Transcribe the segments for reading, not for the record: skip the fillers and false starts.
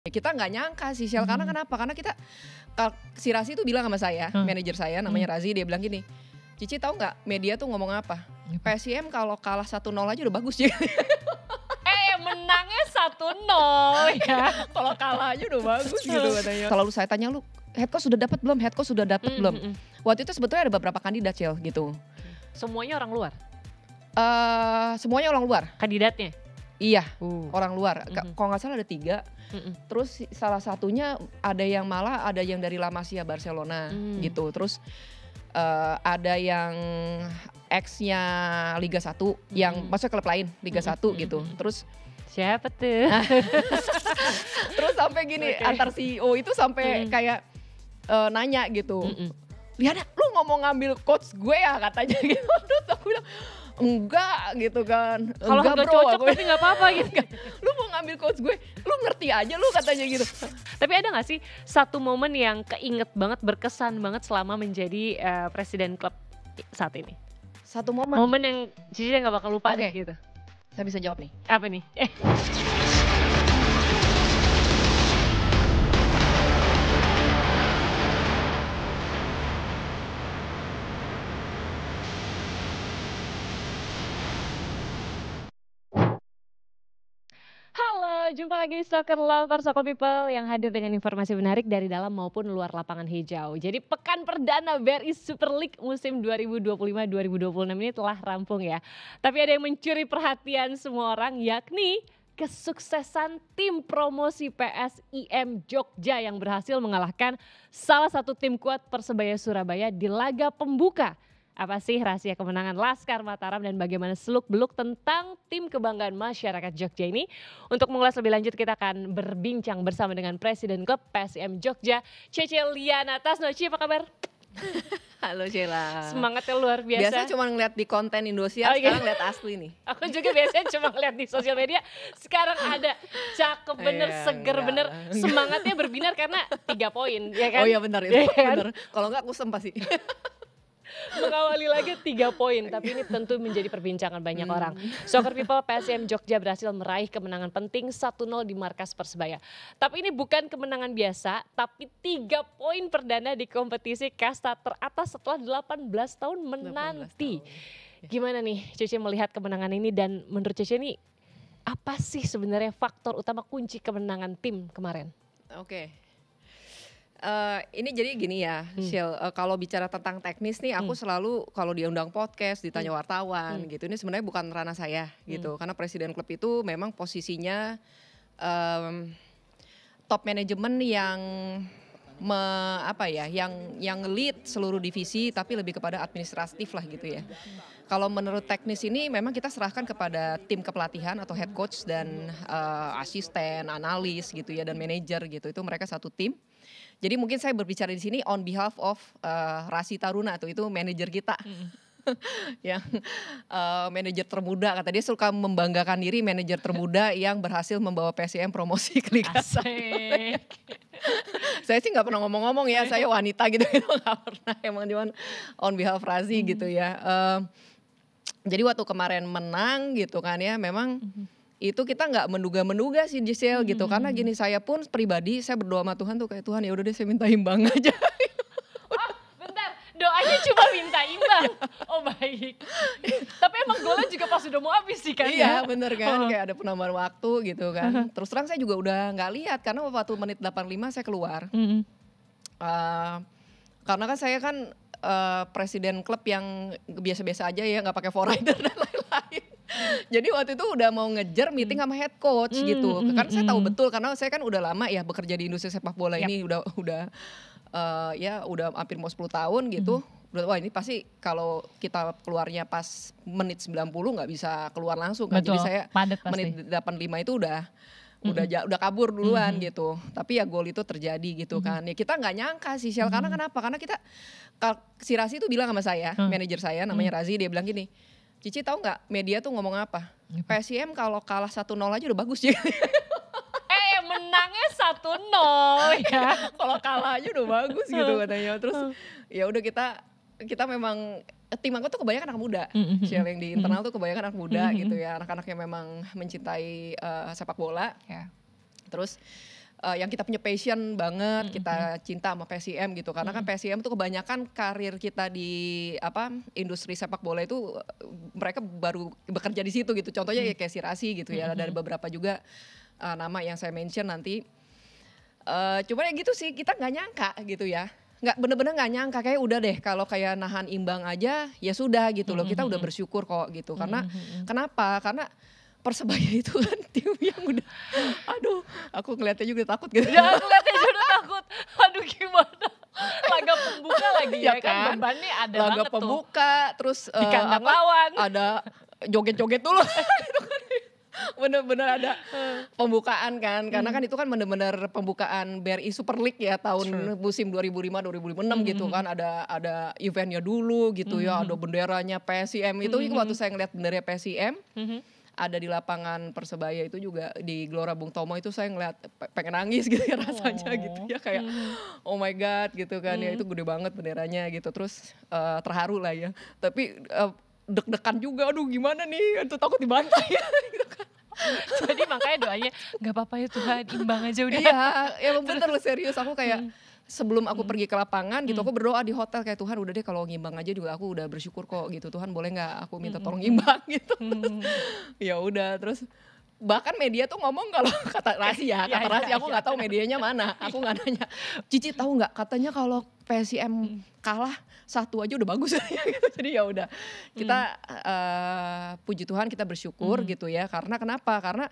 Kita nggak nyangka sih Shell, karena kenapa? Karena si Razi itu bilang sama saya, manajer saya namanya Razi, dia bilang gini, Cici tahu nggak media tuh ngomong apa? PSIM kalau kalah 1-0 aja udah bagus ya. Menangnya 1-0 ya. Kalau kalah aja udah bagus gitu katanya. Selalu saya tanya, lu head coach sudah dapat belum? Head coach sudah dapat belum? Waktu itu sebetulnya ada beberapa kandidat Shell gitu. Semuanya orang luar? Semuanya orang luar. Kandidatnya? Iya, orang luar. Kalau nggak salah ada 3. Terus salah satunya ada yang malah ada yang dari La Masia Barcelona gitu. Terus ada yang ex-nya Liga 1 yang maksudnya klub lain Liga 1 gitu. Terus siapa tuh? Terus sampai gini, antar CEO itu sampai kayak nanya gitu. Lihat, lu ngomong ngambil coach gue ya katanya gitu. Terus aku bilang enggak gitu kan. Kalau nggak cocok tapi nggak apa-apa gitu. Lu mau ngambil coach gue, lu ngerti aja lu katanya gitu. Tapi ada nggak sih satu momen yang keinget banget, berkesan banget selama menjadi presiden klub saat ini? Satu momen. Momen yang Cici nggak bakal lupa deh gitu. Saya bisa jawab nih. Apa nih? Halo, jumpa lagi di Soccer Lover, Soccer People yang hadir dengan informasi menarik dari dalam maupun luar lapangan hijau. Jadi pekan perdana BRI Super League musim 2025-2026 ini telah rampung ya. Tapi ada yang mencuri perhatian semua orang, yakni kesuksesan tim promosi PSIM Jogja yang berhasil mengalahkan salah satu tim kuat Persebaya Surabaya di laga pembuka. Apa sih rahasia kemenangan Laskar Mataram dan bagaimana seluk-beluk tentang tim kebanggaan masyarakat Jogja ini? Untuk mengulas lebih lanjut kita akan berbincang bersama dengan Presiden Klub PSIM Jogja, Cece Liana Tasno. Ci, apa kabar? Halo Sheila. Semangatnya luar biasa. Biasa cuma ngeliat di konten Indosiar, sekarang lihat asli nih. Aku juga biasanya cuma ngeliat di sosial media, sekarang ada cakep bener, seger bener. Semangatnya berbinar karena 3 poin, ya kan? Oh iya benar itu, benar. Kalau enggak kusem pasti. Mengawali lagi 3 poin, tapi ini tentu menjadi perbincangan banyak orang. Soccer People, PSIM Jogja berhasil meraih kemenangan penting 1-0 di markas Persebaya. Tapi ini bukan kemenangan biasa, tapi 3 poin perdana di kompetisi kasta teratas setelah 18 tahun menanti. Gimana nih Cece melihat kemenangan ini, dan menurut Cece ini apa sih sebenarnya faktor utama kunci kemenangan tim kemarin? Oke. Ini jadi gini ya, Shell, kalau bicara tentang teknis nih aku selalu kalau diundang podcast, ditanya wartawan gitu, ini sebenarnya bukan ranah saya gitu. Karena presiden klub itu memang posisinya top manajemen yang yang lead seluruh divisi, tapi lebih kepada administratif lah gitu ya. Kalau menurut teknis ini memang kita serahkan kepada tim kepelatihan atau head coach dan asisten, analis gitu ya, dan manajer gitu. Itu mereka satu tim. Jadi mungkin saya berbicara di sini on behalf of Rasi Taruna itu manajer kita. Yang manajer termuda, kata dia suka membanggakan diri manajer termuda yang berhasil membawa PSIM promosi ke Liga 1. Saya sih nggak pernah ngomong-ngomong ya, saya wanita gitu nggak pernah, emang cuman on behalf Razi gitu ya. Jadi waktu kemarin menang gitu kan ya, memang itu kita nggak menduga-menduga sih Giselle gitu, karena gini, saya pun pribadi saya berdoa sama Tuhan tuh kayak, Tuhan ya udah deh saya minta imbang aja. Bentar, doanya cuma minta imbang. Oh baik. Tapi emang golnya juga pas udah mau habis sih kan? Iya bener kan, kayak ada penambahan waktu gitu kan. Terus terang saya juga udah nggak lihat karena waktu menit 85 saya keluar. Karena kan saya kan presiden klub yang biasa-biasa aja ya, nggak pakai forrider dan lain-lain. Jadi waktu itu udah mau ngejar meeting sama head coach gitu. Karena saya tahu betul, karena saya kan udah lama ya bekerja di industri sepak bola ini, udah hampir mau 10 tahun gitu. Wah ini pasti kalau kita keluarnya pas menit 90 nggak bisa keluar langsung kan. Betul, jadi saya menit 85 itu udah kabur duluan gitu. Tapi ya gol itu terjadi gitu kan. Ya kita nggak nyangka sih Shell, karena kenapa? Karena si Razi itu bilang sama saya, manajer saya namanya Razi, dia bilang gini, Cici tahu nggak media tuh ngomong apa? PSIM kalau kalah 1-0 aja udah bagus ya. Menangnya 1-0 ya. Kalau kalah aja udah bagus gitu katanya. Terus ya udah kita memang tim aku tuh kebanyakan anak muda. Shell, yang di internal tuh kebanyakan anak muda gitu ya. Anak-anak yang memang mencintai sepak bola. Terus yang kita punya passion banget, kita cinta sama PSIM gitu. Karena kan PSIM tuh kebanyakan karir kita di industri sepak bola itu mereka baru bekerja di situ gitu. Contohnya ya kayak si Rasi gitu ya, dari beberapa juga nama yang saya mention nanti. Cuman ya gitu sih, kita nggak nyangka gitu ya. Bener-bener nggak nyangka, kayak udah deh kalau kayak nahan imbang aja ya sudah gitu loh, kita udah bersyukur kok gitu. Karena kenapa? Karena Persebaya itu kan tim yang udah, aduh aku ngeliatnya juga takut gitu. Ya aku liatnya juga takut, aduh gimana. Laga pembuka lagi ya kan, bebannya ada laga banget pembuka, terus di kandang lawan. Ada joget-joget dulu. Bener-bener ada pembukaan kan, karena kan itu kan bener-bener pembukaan BRI Super League ya tahun musim 2005-2006 gitu kan, ada eventnya dulu gitu ya, ada benderanya PSIM itu waktu saya ngeliat bendera PSIM ada di lapangan Persebaya itu juga di Gelora Bung Tomo itu saya ngeliat pengen nangis gitu ya rasanya gitu ya, kayak oh my god gitu kan ya, itu gede banget benderanya gitu, terus terharu lah ya, tapi deg-degan juga, aduh gimana nih, itu takut dibantai gitu kan. Jadi makanya doanya nggak apa-apa ya Tuhan, imbang aja udah. Iya, ya bener loh, serius aku kayak sebelum aku pergi ke lapangan gitu, aku berdoa di hotel kayak Tuhan udah deh kalau ngimbang aja juga aku udah bersyukur kok gitu, Tuhan boleh nggak aku minta tolong imbang gitu. Ya udah, terus bahkan media tuh ngomong kalau kata rahasia, aku nggak tahu medianya mana, aku nggak nanya. Cici tahu nggak katanya kalau PSIM kalah 1 aja udah bagus gitu. Jadi ya udah kita puji Tuhan, kita bersyukur gitu ya. Karena kenapa? Karena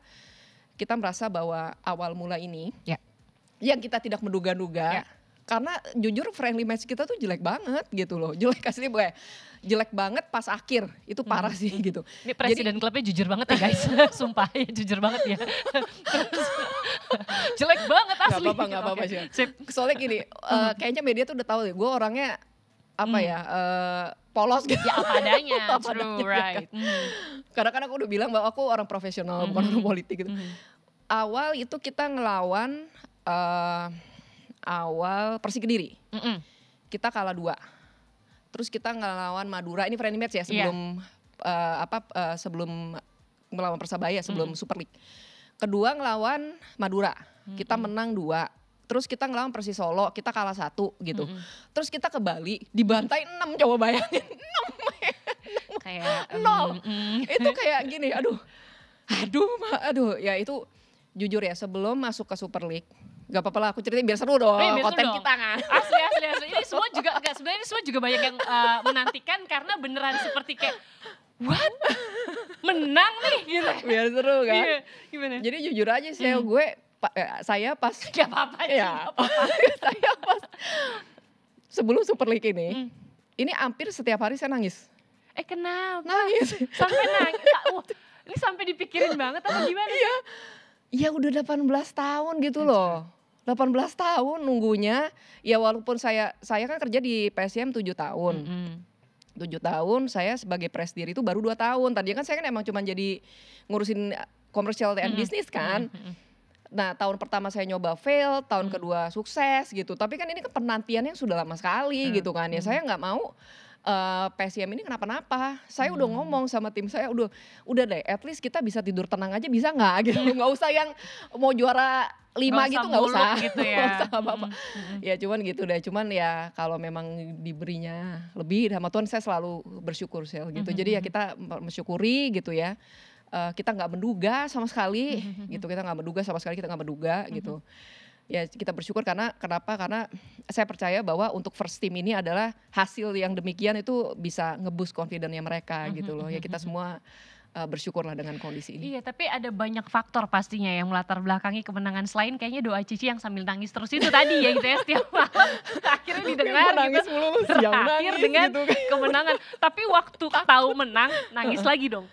kita merasa bahwa awal mula ini yang kita tidak menduga-duga. Karena jujur friendly match kita tuh jelek banget gitu loh. Jelek asli, jelek banget pas akhir. Itu parah sih gitu. Ini presiden klubnya jujur banget ya guys. Sumpah ya, jujur banget ya. Jelek banget asli. Gak apa-apa sih. Soalnya gini, kayaknya media tuh udah tahu deh, gue orangnya polos gitu. Ya apa adanya, true, right. Karena kan aku udah bilang bahwa aku orang profesional, bukan orang politik gitu. Awal itu kita ngelawan awal Persik Kediri, kita kalah 2. Terus kita ngelawan Madura, ini friendly match ya sebelum sebelum melawan Persebaya, sebelum Super League. Kedua ngelawan Madura, kita menang 2. Terus kita ngelawan Persis Solo, kita kalah 1 gitu. Terus kita ke Bali, dibantai 6, coba bayangin. 6 kayak 0. Itu kayak gini, aduh ya itu jujur ya, sebelum masuk ke Super League, gak apa-apa lah aku ceritain biar seru dong, konten kita kan. Asli. Ini semua juga, sebenarnya ini semua juga banyak yang menantikan karena beneran seperti kayak, what? Menang nih gitu. Biar seru kan. Iya, gimana? Jadi jujur aja sih saya pas. Gak apa-apa ya, saya pas sebelum Super League ini hampir setiap hari saya nangis. Kenapa? Nangis. Sampai nangis. Ini sampai dipikirin banget atau gimana? Iya udah 18 tahun gitu loh. 18 tahun nunggunya. Ya walaupun saya kan kerja di PSIM 7 tahun. 7 tahun saya sebagai presidir itu baru 2 tahun. Tadinya kan saya kan emang cuma jadi ngurusin komersial dan bisnis kan. Nah tahun pertama saya nyoba fail, tahun kedua sukses gitu. Tapi kan ini kan penantiannya sudah lama sekali gitu kan. Ya saya nggak mau PSIM ini kenapa-napa. Saya udah ngomong sama tim saya, udah deh at least kita bisa tidur tenang aja, bisa nggak gitu. Nggak usah yang mau juara 5 gitu, nggak usah gitu ya. apa-apa. Ya cuman gitu deh, cuman ya kalau memang diberinya lebih sama Tuhan, saya selalu bersyukur Sel gitu. Jadi ya kita mensyukuri gitu ya. Kita nggak menduga sama sekali gitu, kita nggak menduga gitu. Ya kita bersyukur karena kenapa? Karena saya percaya bahwa untuk first team ini adalah hasil yang demikian itu bisa ngeboost confidence-nya mereka gitu loh. Ya kita semua bersyukurlah dengan kondisi ini. Iya, tapi ada banyak faktor pastinya yang melatar belakangi kemenangan, selain kayaknya doa Cici yang sambil nangis terus itu tadi ya gitu ya, setiap malam akhirnya didengar gitu. Terakhir dengan gitu kan. Kemenangan. Tapi waktu tahu menang nangis lagi dong.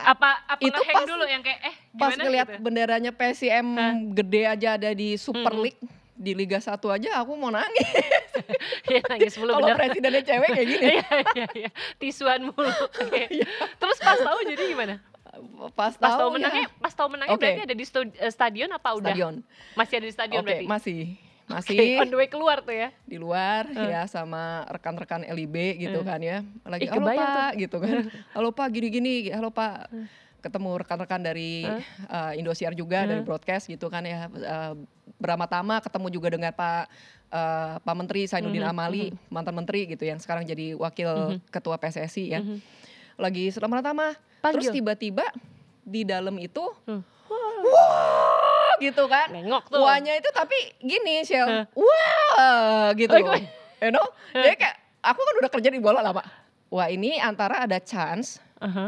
Apa itu pas dulu yang kayak gimana pas ngeliat gitu? benderanya PSIM gede aja ada di Super League, di Liga 1 aja aku mau nangis. Ya nangis mulu Kalau presidennya cewek kayak gini. Iya. Tisuan mulu. Terus pas tahu jadi gimana? Pas tahu menangnya berarti ada di stadion apa udah? Stadion. Masih ada di stadion berarti? Masih. On the way keluar tuh ya? Di luar ya sama rekan-rekan LIB gitu kan ya. Lagi halo kebayang Pak gitu kan. Halo Pak gini-gini, halo Pak ketemu rekan-rekan dari Hah? Indosiar juga, dari broadcast gitu kan ya. Beramah-tamah ketemu juga dengan Pak Menteri Zainuddin Amali, mantan menteri gitu yang sekarang jadi wakil ketua PSSI ya. Lagi beramah-tamah, terus Panggil? tiba-tiba di dalam itu, Hmm. wah gitu kan. Nengok tuh. Wahnya itu tapi gini Shell, Hah. wah gitu Oh, loh. You know? Jadi kayak aku kan udah kerja di bola lama. Wah ini antara ada chance,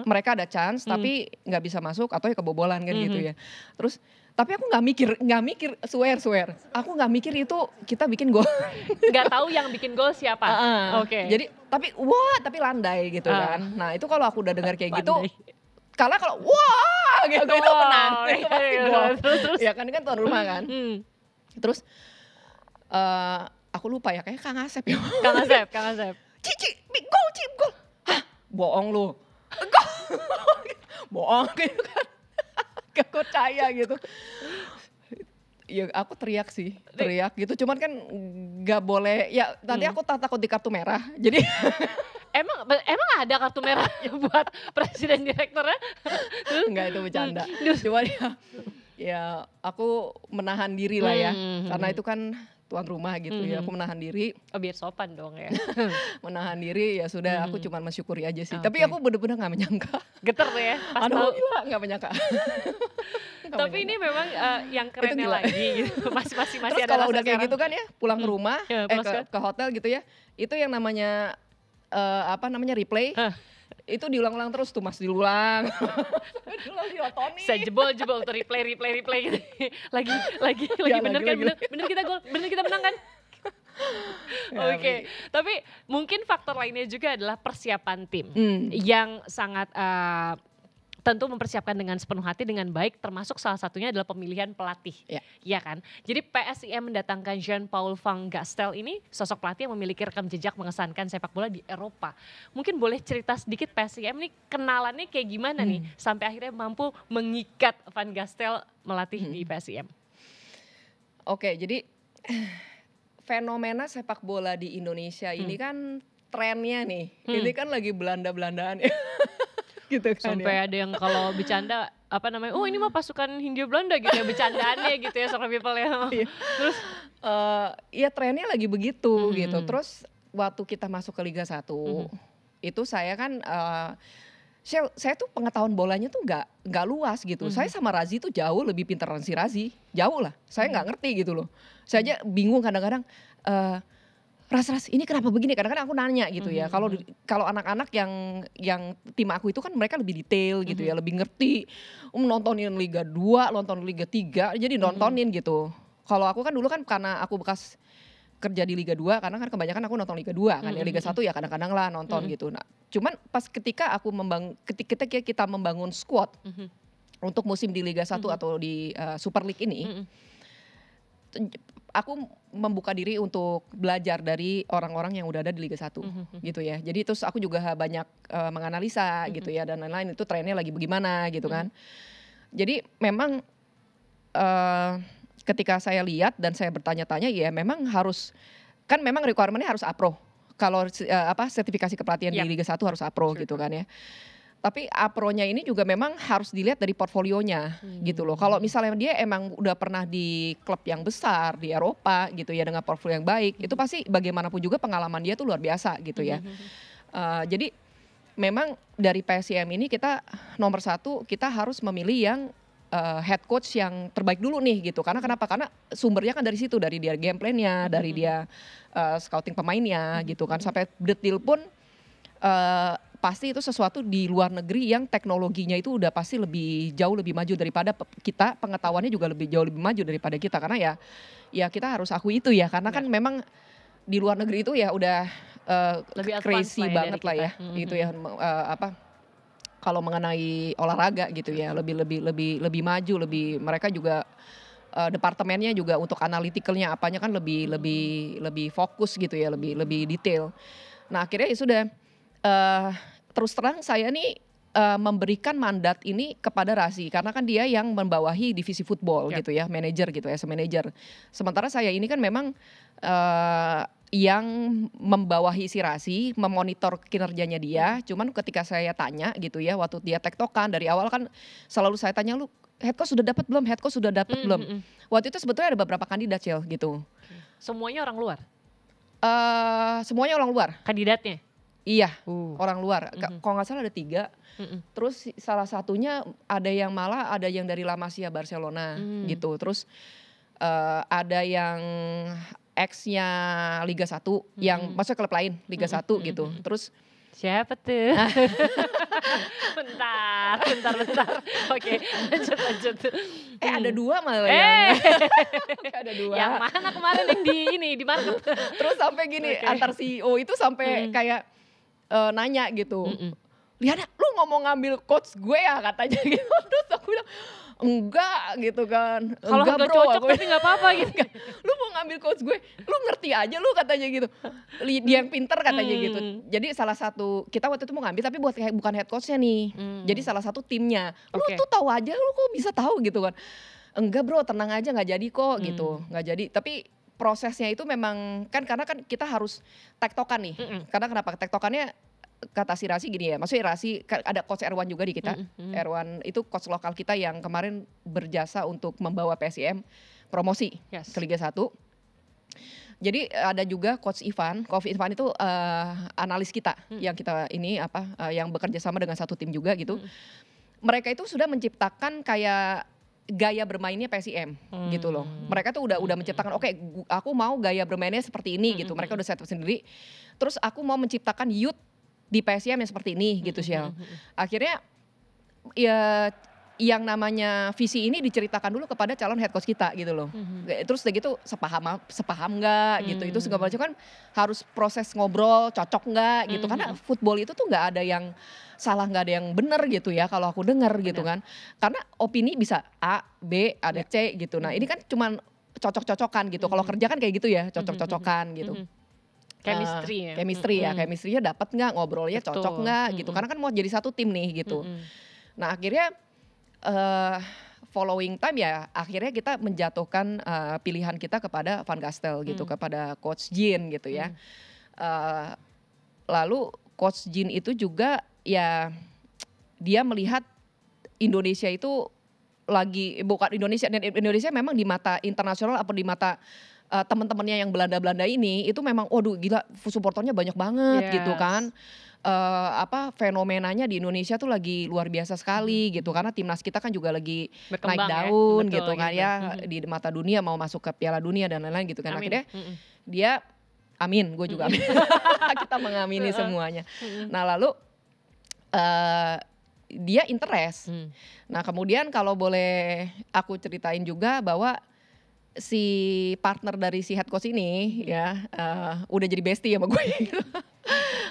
mereka ada chance tapi nggak bisa masuk atau ya kebobolan kan gitu ya. Terus tapi aku nggak mikir swear. Aku nggak mikir itu kita bikin gol. Nggak tahu yang bikin gol siapa. Oke. Jadi tapi landai gitu kan. Nah itu kalau aku udah dengar kayak gitu, kalau wah gitu itu Wow, menang, itu pasti iya, gol. terus. Ya kan tuan rumah kan. Terus aku lupa ya kayak Kang Asep ya. Kang Asep. Cici, gol. Hah, bohong lu. Gol. Bohong gitu kan. Gak percaya gitu. Ya aku teriak gitu. Cuman kan gak boleh, ya nanti aku takut di kartu merah. Jadi Emang ada kartu merah buat presiden direkturnya? enggak itu bercanda. Cuman ya aku menahan diri lah ya. Karena itu kan tuan rumah gitu ya. Aku menahan diri. Oh biar sopan dong ya. Menahan diri ya sudah, aku cuma mensyukuri aja sih. Oke. Tapi aku bener-bener gak menyangka. Geter tuh ya. Pas Aduh tahu. gila gak menyangka. Tapi ini memang yang kerennya gila. lagi gitu. Masih Terus ada kalau rasa udah kayak sekarang. gitu kan ya pulang ke rumah, Ya, pulang ke hotel gitu ya. Itu yang namanya replay. Itu diulang-ulang terus tuh Mas, diulang. Diulang ditontonin. Saya jebol tuh replay gitu. lagi Ya, bener kan, lagi. bener kita gol, bener kita menang kan? Ya, Oke, tapi mungkin faktor lainnya juga adalah persiapan tim yang sangat tentu mempersiapkan dengan sepenuh hati dengan baik, termasuk salah satunya adalah pemilihan pelatih, ya kan? Jadi PSIM mendatangkan Jean-Paul van Gastel ini sosok pelatih yang memiliki rekam jejak mengesankan sepak bola di Eropa. Mungkin boleh cerita sedikit PSIM ini kenalannya kayak gimana nih sampai akhirnya mampu mengikat Van Gastel melatih di PSIM? Oke, jadi fenomena sepak bola di Indonesia ini kan trennya nih, ini kan lagi Belanda-Belandaan ya. Gitu kan Sampai ya. ada yang kalau bercanda oh ini mah pasukan Hindia Belanda gitu ya, bercandaannya gitu ya Soccer People ya. Terus ya trennya lagi begitu gitu. Terus waktu kita masuk ke Liga 1 itu saya kan saya tuh pengetahuan bolanya tuh nggak luas gitu. Saya sama Razi tuh jauh lebih pintaran si Razi, jauh lah. Saya nggak ngerti gitu loh. Saya aja bingung kadang-kadang. Ras ini kenapa begini? Kadang-kadang aku nanya gitu ya. Kalau anak-anak yang tim aku itu kan mereka lebih detail gitu ya, lebih ngerti. Nontonin Liga 2, nonton Liga 3, jadi nontonin gitu. Kalau aku kan dulu kan karena aku bekas kerja di Liga 2, karena kan kebanyakan aku nonton Liga 2 kan ya. Liga 1 ya kadang-kadang lah nonton gitu. Nah, cuman pas ketika kita membangun squad untuk musim di Liga 1 atau di Super League ini, aku membuka diri untuk belajar dari orang-orang yang udah ada di Liga 1 gitu ya. Jadi terus aku juga banyak menganalisa gitu ya dan lain-lain, itu trennya lagi bagaimana gitu kan. Jadi memang ketika saya lihat dan saya bertanya-tanya ya memang memang requirement-nya harus APRO. Kalau sertifikasi kepelatihan di Liga 1 harus APRO gitu kan ya. Tapi APRO-nya ini juga memang harus dilihat dari portfolionya gitu loh. Kalau misalnya dia emang udah pernah di klub yang besar di Eropa gitu ya dengan portfolio yang baik, itu pasti bagaimanapun juga pengalaman dia tuh luar biasa gitu ya. Jadi memang dari PSIM ini kita nomor 1 kita harus memilih yang head coach yang terbaik dulu nih gitu. Karena kenapa? Karena sumbernya kan dari situ, dari dia game plan-nya, dari dia scouting pemainnya gitu kan. Sampai detail pun pasti itu sesuatu di luar negeri yang teknologinya itu udah pasti jauh lebih maju daripada kita, pengetahuannya juga jauh lebih maju daripada kita, karena ya kita harus akui itu ya, karena kan memang di luar negeri itu ya udah lebih crazy banget lah ya, gitu ya kalau mengenai olahraga gitu ya, lebih maju, mereka juga departemennya juga untuk analitikalnya apanya kan lebih fokus gitu ya, lebih detail. Nah akhirnya ya sudah. Terus terang saya nih memberikan mandat ini kepada Rasi karena kan dia yang membawahi divisi football Yap. gitu ya, manajer gitu ya, manajer. Sementara saya ini kan memang yang membawahi si Rasi, memonitor kinerjanya dia. Cuman ketika saya tanya gitu ya, waktu dia tektokan dari awal kan selalu saya tanya, lu head coach sudah dapat belum? Head coach sudah dapat belum? Waktu itu sebetulnya ada beberapa kandidat Cil gitu. Semuanya orang luar Semuanya orang luar. kandidatnya. Iya, orang luar. Mhm. Kalau nggak salah ada 3. Terus salah satunya ada yang malah ada yang dari La Masia Barcelona gitu. Terus ada yang ex-nya Liga 1 yang maksudnya klub lain Liga 1 gitu. Terus Siapa tuh? bentar. Oke, lanjut. ada 2 malah yang ada 2. Yang mana kemarin yang di market? Terus sampai gini, Oke. antar CEO itu sampai kayak nanya gitu. Liana, lu ngomong ngambil coach gue ya katanya gitu. Terus aku bilang, enggak gitu kan. Kalau Enggak nggak bro, cocok aku tapi nggak apa-apa gitu. lu mau ngambil coach gue, lu ngerti aja lu katanya gitu. Dia yang pinter katanya gitu. Jadi salah satu, kita waktu itu mau ngambil tapi bukan head coachnya nih. Jadi salah satu timnya. Lu Oke. tuh tahu aja, lu kok bisa tahu gitu kan. Enggak bro, tenang aja nggak jadi kok gitu. Nggak jadi, tapi prosesnya itu memang kan karena kan kita harus tektokan nih. Karena kenapa tektokannya, kata si Rasi gini ya, maksudnya Rasi ada coach Erwan juga di kita. Erwan itu coach lokal kita yang kemarin berjasa untuk membawa PSIM promosi Yes. ke Liga 1. Jadi ada juga coach Ivan. Coach Ivan itu analis kita yang kita ini yang bekerja sama dengan satu tim juga gitu. Mereka itu sudah menciptakan kayak gaya bermainnya PSIM gitu loh. Mereka tuh udah menciptakan, oke, aku mau gaya bermainnya seperti ini gitu. Mereka udah set up sendiri. Terus aku mau menciptakan youth di PSIM yang seperti ini gitu Syel. Akhirnya ya yang namanya visi ini diceritakan dulu kepada calon head coach kita gitu loh. Terus udah gitu sepaham nggak gitu. Itu segala macam kan harus proses ngobrol, cocok nggak gitu. Karena football itu tuh nggak ada yang salah, nggak ada yang benar gitu ya kalau aku dengar gitu kan. Karena opini bisa A, B, ada C gitu. Nah ini kan cuman cocok-cocokan gitu. Kalau kerja kan kayak gitu ya, cocok-cocokan gitu. Chemistry ya. Chemistry-nya dapat nggak, ngobrolnya Betul. cocok nggak gitu. Karena kan mau jadi satu tim nih gitu. Nah akhirnya following time ya akhirnya kita menjatuhkan pilihan kita kepada Van Gastel gitu, kepada Coach Jean gitu ya. Lalu Coach Jean itu juga ya dia melihat Indonesia itu lagi, bukan Indonesia memang di mata internasional apa di mata teman-temannya yang Belanda ini itu memang waduh gila, supporternya banyak banget gitu kan. Fenomenanya di Indonesia tuh lagi luar biasa sekali gitu karena timnas kita kan juga lagi Berkembang naik ya, daun betul gitu kan gitu. ya di mata dunia, mau masuk ke Piala Dunia dan lain-lain gitu kan. Amin. Akhirnya dia amin, gue juga amin. Kita mengamini semuanya. Nah lalu dia interest. Nah kemudian kalau boleh aku ceritain juga bahwa si partner dari si head coach ini ya udah jadi bestie sama gue gitu.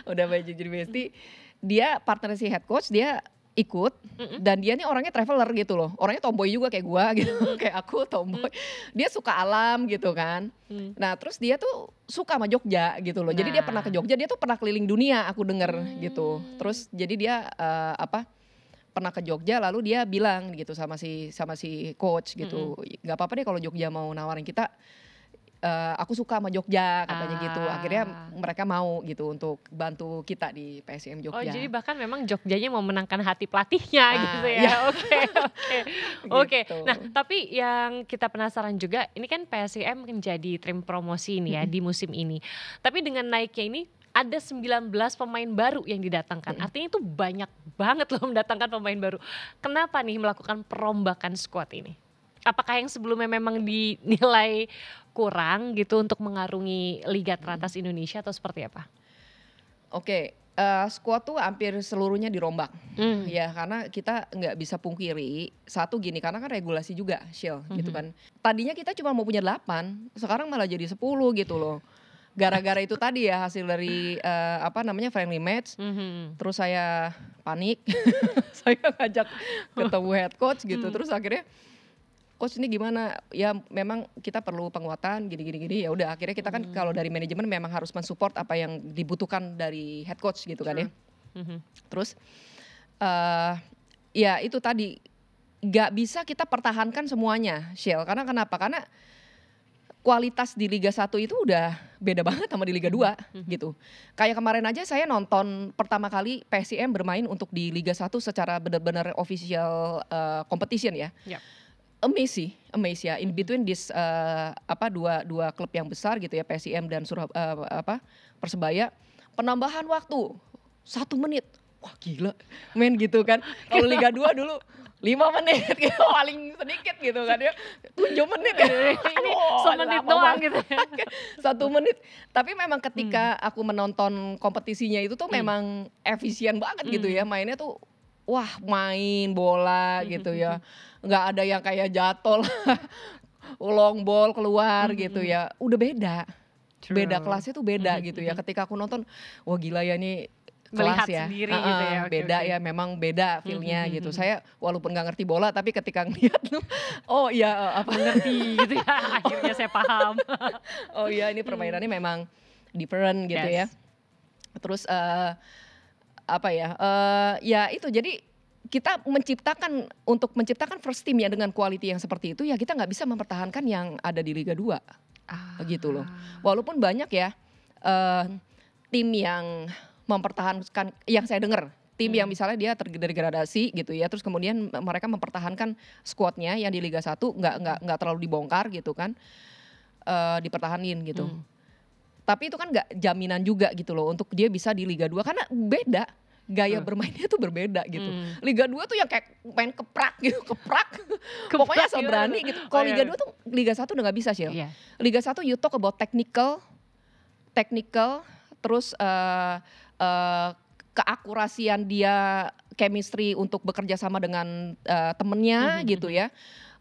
Udah jadi bestie. Dia partner si head coach, dia ikut dan dia nih orangnya traveler gitu loh. Orangnya tomboy juga kayak gue gitu. Kayak aku tomboy. Dia suka alam gitu kan. Nah terus dia tuh suka sama Jogja gitu loh. Jadi dia pernah ke Jogja, dia tuh pernah keliling dunia aku denger gitu. Terus jadi dia pernah ke Jogja lalu dia bilang gitu sama si coach gitu, nggak apa-apa deh kalau Jogja mau nawarin kita, aku suka sama Jogja katanya gitu. Akhirnya mereka mau gitu untuk bantu kita di PSIM Jogja. Oh jadi bahkan memang Jogjanya mau menangkan hati pelatihnya gitu ya. Iya. Oke. Gitu. Nah tapi yang kita penasaran juga, ini kan PSIM menjadi tim promosi ini ya di musim ini. Tapi dengan naiknya ini ada 19 pemain baru yang didatangkan. Artinya itu banyak banget loh mendatangkan pemain baru. Kenapa nih melakukan perombakan skuad ini? Apakah yang sebelumnya memang dinilai kurang gitu untuk mengarungi liga teratas Indonesia atau seperti apa? Oke, skuad tuh hampir seluruhnya dirombak. Ya karena kita nggak bisa pungkiri, satu gini, karena kan regulasi juga Shil gitu kan. Tadinya kita cuma mau punya 8, sekarang malah jadi 10 gitu loh. Gara-gara itu tadi ya hasil dari friendly match. Terus saya panik, saya ngajak ketemu head coach gitu. Terus akhirnya coach ini gimana? Ya memang kita perlu penguatan gini. Ya udah akhirnya kita kan kalau dari manajemen memang harus mensupport apa yang dibutuhkan dari head coach gitu kan ya. Terus eh ya itu tadi, nggak bisa kita pertahankan semuanya, Shell. Karena kenapa? Karena kualitas di Liga 1 itu udah beda banget sama di Liga 2 gitu. Kayak kemarin aja saya nonton pertama kali PSIM bermain untuk di Liga 1 secara benar-benar official competition ya. Yap. Amazing ya. In between this dua klub yang besar gitu ya, PSIM dan Persebaya, penambahan waktu 1 menit. Wah gila, men gitu kan. Kalau Liga 2 dulu 5 menit gitu, paling sedikit gitu kan ya. 7 menit ya. Ini Aduh, semenit lama doang banget. gitu. 1 menit. Tapi memang ketika aku menonton kompetisinya itu tuh memang efisien banget gitu ya. Mainnya tuh wah main bola gitu ya. Nggak ada yang kayak jatuh lah, long ball keluar gitu ya. Udah beda. Beda kelasnya tuh beda gitu ya. Ketika aku nonton, wah gila ya nih kelas Melihat ya. sendiri gitu ya. Oke, Beda oke. ya, memang beda feel-nya gitu. Saya walaupun nggak ngerti bola tapi ketika ngeliat tuh, oh iya Mengerti gitu ya. Akhirnya saya paham. oh iya ini permainannya memang different gitu ya. Yes. Terus ya itu jadi kita untuk menciptakan first team ya dengan quality yang seperti itu ya, kita nggak bisa mempertahankan yang ada di Liga 2 gitu loh. Walaupun banyak ya tim yang mempertahankan, yang saya dengar tim yang misalnya dia terdegradasi gitu ya, terus kemudian mereka mempertahankan squadnya yang di Liga 1 nggak terlalu dibongkar gitu kan, dipertahanin gitu. Tapi itu kan nggak jaminan juga gitu loh untuk dia bisa di Liga 2 karena beda. Gaya bermainnya tuh berbeda gitu. Liga 2 tuh yang kayak main keprak gitu, pokoknya asal berani gitu. Kalau Liga 2 tuh Liga 1 udah gak bisa, Shil. Iya. Liga 1 you talk about technical, terus keakurasian dia, chemistry untuk bekerja sama dengan temennya gitu ya.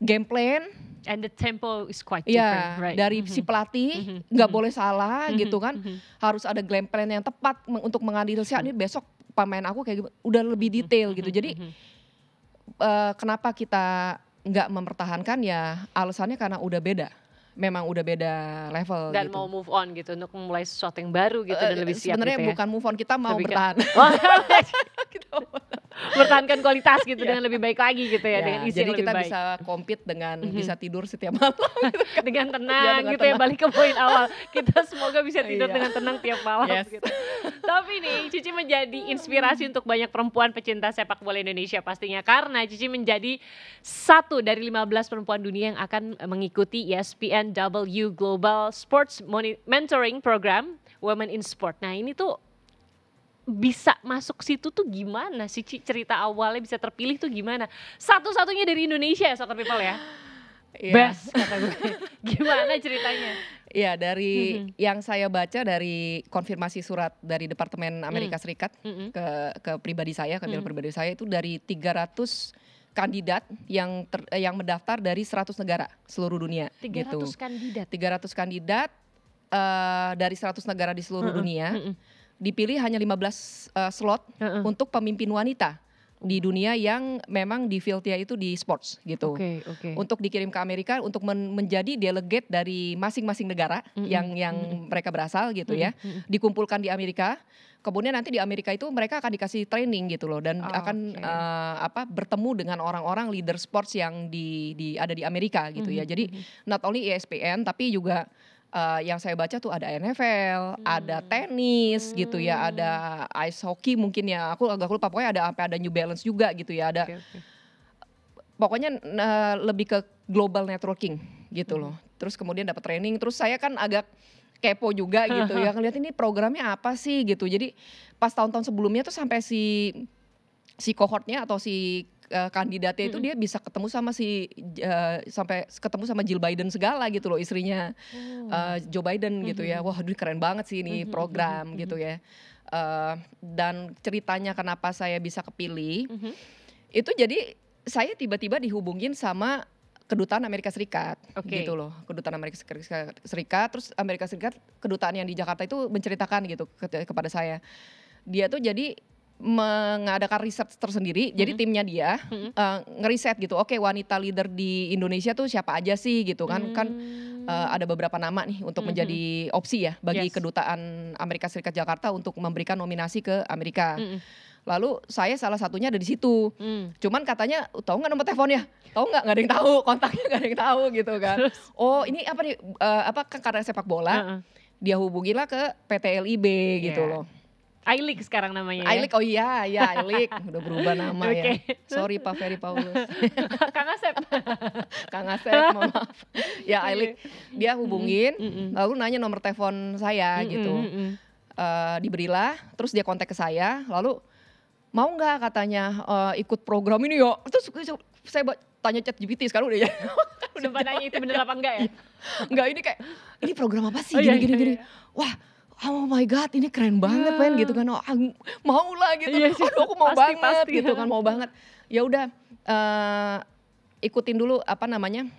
Game plan. And the tempo is quite Ya, different, right? dari si pelatih nggak boleh salah gitu kan, harus ada game plan yang tepat untuk menganalisa ini besok pemain aku kayak gimana, udah lebih detail gitu. Jadi kenapa kita nggak mempertahankan ya alasannya karena udah beda, memang udah beda level Dan gitu. mau move on gitu untuk memulai sesuatu yang baru gitu dan lebih siap Sebenarnya gitu ya. bukan move on, kita mau Lebih ke- bertahan. Bertahankan kualitas gitu dengan lebih baik lagi gitu ya, dengan isi Jadi yang lebih kita baik. bisa compete dengan bisa tidur setiap malam. Dengan tenang dengan gitu ya, tenang. balik ke poin awal. Kita semoga bisa tidur Iya. dengan tenang tiap malam Yes. gitu. Tapi nih Cici menjadi inspirasi untuk banyak perempuan pecinta sepak bola Indonesia pastinya, karena Cici menjadi satu dari 15 perempuan dunia yang akan mengikuti ESPN W Global Sports Mentoring Program Women in Sport. Nah ini tuh bisa masuk situ tuh gimana sih, Ci? Cerita awalnya bisa terpilih tuh gimana? Satu-satunya dari Indonesia ya Soccer People ya? Iya. Best kata gue. Gimana ceritanya? Iya, dari yang saya baca dari konfirmasi surat dari Departemen Amerika Serikat ke pribadi saya, ke email pribadi saya itu dari 300 kandidat yang mendaftar dari 100 negara seluruh dunia 300 gitu. kandidat. 300 kandidat dari 100 negara di seluruh dunia. Dipilih hanya 15 slot untuk pemimpin wanita di dunia yang memang di fieldnya itu di sports gitu. Oke. Untuk dikirim ke Amerika untuk menjadi delegate dari masing-masing negara yang mereka berasal gitu ya. Dikumpulkan di Amerika. Kemudian nanti di Amerika itu mereka akan dikasih training gitu loh, dan akan bertemu dengan orang-orang leader sports yang ada di Amerika gitu ya. Jadi not only ESPN tapi juga yang saya baca tuh ada NFL, ada tenis gitu ya, ada ice hockey mungkin ya. Aku agak lupa, pokoknya ada New Balance juga gitu ya. Ada pokoknya lebih ke global networking gitu loh. Terus kemudian dapat training, terus saya kan agak kepo juga gitu ya, ngeliat ini programnya apa sih gitu. Jadi pas tahun-tahun sebelumnya tuh sampai si cohortnya atau si kandidatnya itu dia bisa ketemu sama sampai ketemu sama Jill Biden segala gitu loh, istrinya Joe Biden gitu ya. Wah, aduh keren banget sih ini program gitu ya. Dan ceritanya kenapa saya bisa kepilih itu jadi saya tiba-tiba dihubungin sama kedutaan Amerika Serikat gitu loh, kedutaan Amerika Serikat. Terus Amerika Serikat, kedutaan yang di Jakarta itu menceritakan gitu kepada saya, dia tuh jadi mengadakan riset tersendiri. Jadi timnya dia ngeriset gitu, oke wanita leader di Indonesia tuh siapa aja sih gitu kan. Ada beberapa nama nih untuk menjadi opsi ya bagi kedutaan Amerika Serikat Jakarta untuk memberikan nominasi ke Amerika. Lalu saya salah satunya ada di situ. Hmm. Cuman katanya, tahu nggak nomor teleponnya? Tahu nggak? Nggak ada yang tahu, kontaknya nggak ada yang tahu gitu kan. Terus? Oh ini apa nih? Apa kan karena sepak bola, Heeh. dia hubungilah ke PT LIB gitu Iya. loh. I-League sekarang namanya ya. I-League, oh iya, I-League udah berubah nama ya. Oke. Sorry Pak Ferry Paulus, Kang Asep. Kang Asep, mohon maaf. Ya I-League, dia hubungin, lalu nanya nomor telepon saya gitu. Diberilah, terus dia kontak ke saya, lalu mau nggak katanya ikut program ini ya. Terus saya tanya ChatGPT sekarang udah ya. Sumpah nanya itu bener apa enggak ya? Enggak, ini kayak ini program apa sih Oh, iya, gini. iya. Wah, oh my god, ini keren banget men gitu kan. Oh, mau lah gitu. Iya sih, Aduh aku mau pasti, banget pasti. gitu kan, mau banget. Ya udah ikutin dulu apa namanya?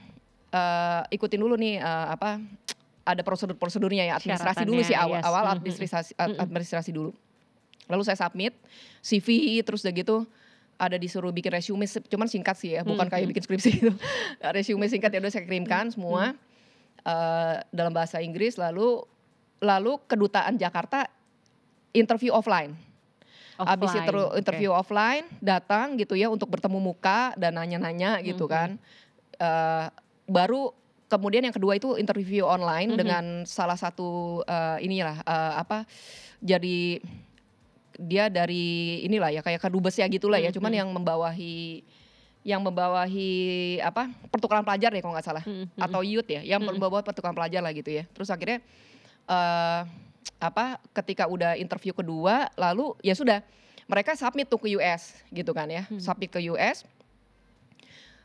Ikutin dulu nih apa ada prosedurnya ya, administrasi dulu sih Syaratannya, yes. awal administrasi dulu. Lalu saya submit CV, terus udah gitu ada disuruh bikin resume, cuman singkat sih ya, bukan kayak bikin skripsi gitu. Resume singkat ya udah saya kirimkan semua dalam bahasa Inggris. Lalu kedutaan Jakarta interview offline. Habis interview offline datang gitu ya untuk bertemu muka dan nanya-nanya gitu kan. Baru kemudian yang kedua itu interview online dengan salah satu jadi dia dari inilah ya kayak kadubes ya gitulah ya, cuman yang membawahi apa pertukaran pelajar ya kalau nggak salah, atau youth ya, yang membawa pertukaran pelajar lah gitu ya. Terus akhirnya ketika udah interview kedua, lalu ya sudah mereka submit tuh ke US gitu kan ya, submit ke US.